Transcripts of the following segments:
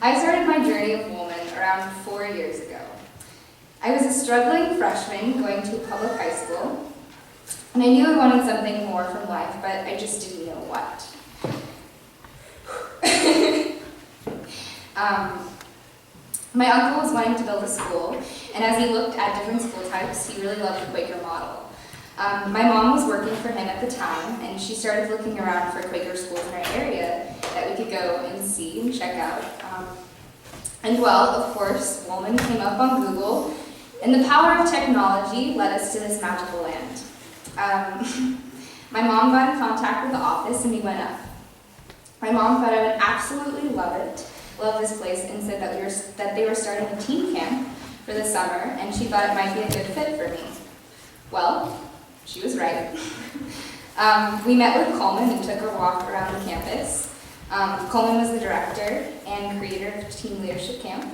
I started my journey of Woolman around 4 years ago. I was a struggling freshman going to a public high school, and I knew I wanted something more from life, but I just didn't know what. My uncle was wanting to build a school, and as he looked at different school types, he really loved the Quaker model. My mom was working for him at the time, and she started looking around for Quaker schools in our area that we could go and see and check out. And well, of course, Woolman came up on Google, and the power of technology led us to this magical land. My mom got in contact with the office, and we went up. My mom thought I would absolutely love this place, and said that they were starting a teen camp for the summer, and she thought it might be a good fit for me. Well, she was right. We met with Coleman and took a walk around the campus. Coleman was the director and creator of Teen Leadership Camp,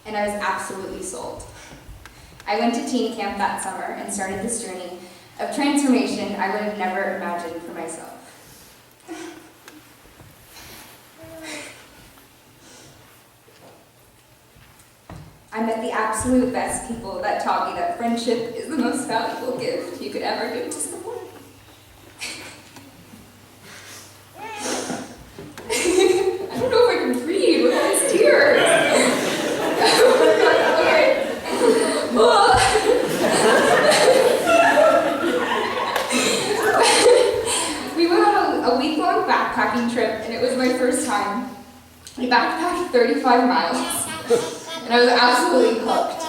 and I was absolutely sold. I went to teen camp that summer and started this journey of transformation I would have never imagined for myself. I met the absolute best people that taught me that friendship is the most valuable gift you could ever give to someone. I don't know if I can breathe with all these tears. Okay. We went on a week-long backpacking trip, and it was my first time. We backpacked 35 miles. And I was absolutely hooked.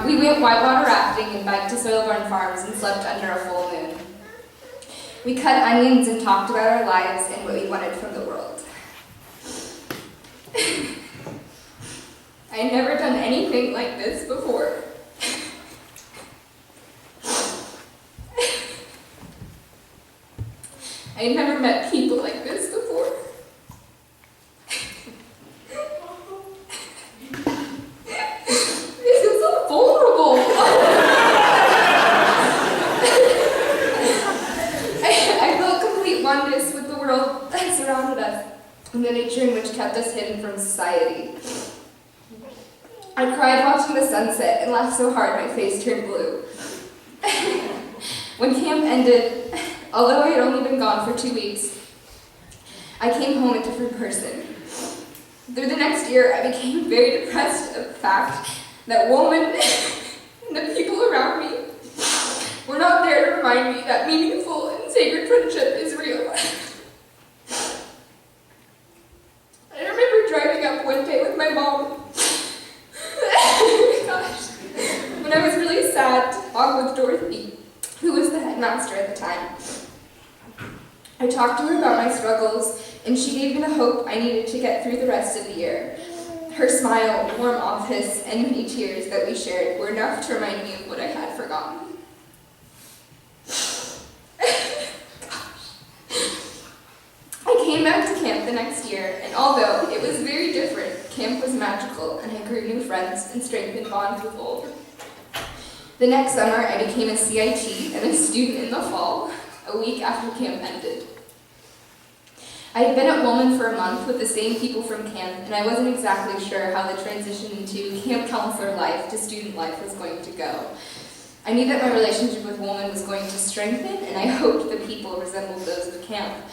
We went whitewater rafting and biked to Soilborn Farms and slept under a full moon. We cut onions and talked about our lives and what we wanted from the world. I had never done anything like this before. I had never met people like this before. With the world that surrounded us and the nature in which kept us hidden from society. I cried watching the sunset and laughed so hard my face turned blue. When camp ended, although I had only been gone for 2 weeks, I came home a different person. Through the next year, I became very depressed at the fact that Woolman and the people around me were not there to remind me that meaningful and sacred friendship is real. I remember driving up one day with my mom, when I was really sad to talk with Dorothy, who was the headmaster at the time. I talked to her about my struggles, and she gave me the hope I needed to get through the rest of the year. Her smile, warm office, and many tears that we shared were enough to remind me of what I had forgotten. I came back to camp the next year, and although it was very different, camp was magical, and I grew new friends and strengthened bonds with old. The next summer, I became a CIT and a student in the fall, a week after camp ended. I had been at Woolman for a month with the same people from camp, and I wasn't exactly sure how the transition into camp counselor life to student life was going to go. I knew that my relationship with Woolman was going to strengthen, and I hoped the people resembled those of camp,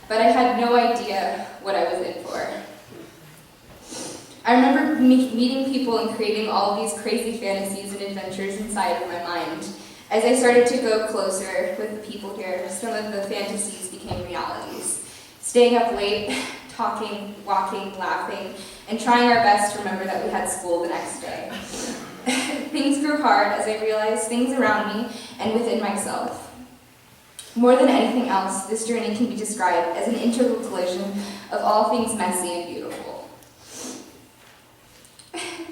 but I had no idea what I was in for. I remember meeting people and creating all of these crazy fantasies and adventures inside of my mind. As I started to go closer with the people here, some of the fantasies became realities. Staying up late, talking, walking, laughing, and trying our best to remember that we had school the next day. Things grew hard as I realized things around me and within myself. More than anything else, this journey can be described as an integral collision of all things messy and beautiful.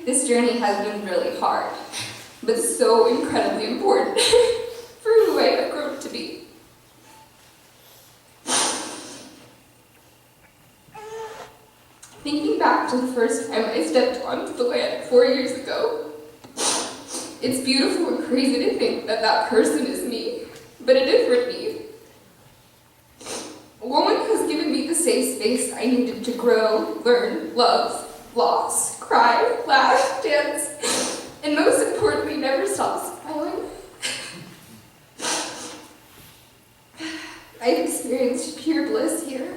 This journey has been really hard, but so incredibly important for who I have grown to be. Thinking back to the first time I stepped onto the land 4 years ago, it's beautiful and crazy to think that that person is me, but a different me. A woman has given me the safe space I needed to grow, learn, love, loss, cry, laugh, dance, and most importantly, never stop smiling. I've experienced pure bliss here.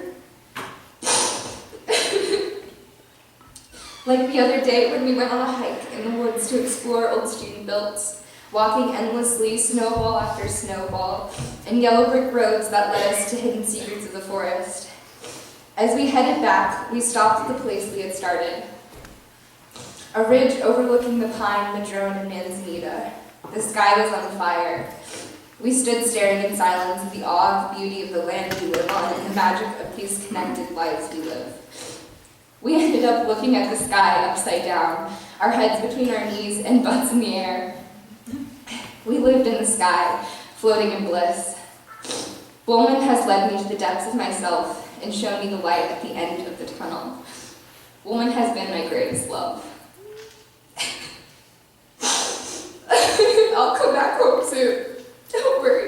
Like the other day when we went on a hike in the woods to explore old student builds, walking endlessly, snowball after snowball, and yellow brick roads that led us to hidden secrets of the forest. As we headed back, we stopped at the place we had started. A ridge overlooking the pine, madrone, and manzanita. The sky was on fire. We stood staring in silence at the awe of the beauty of the land we live on and the magic of these connected lives we live. We ended up looking at the sky upside down, our heads between our knees and butts in the air. We lived in the sky, floating in bliss. Woolman has led me to the depths of myself and shown me the light at the end of the tunnel. Woolman has been my greatest love. I'll come back home soon. Don't worry.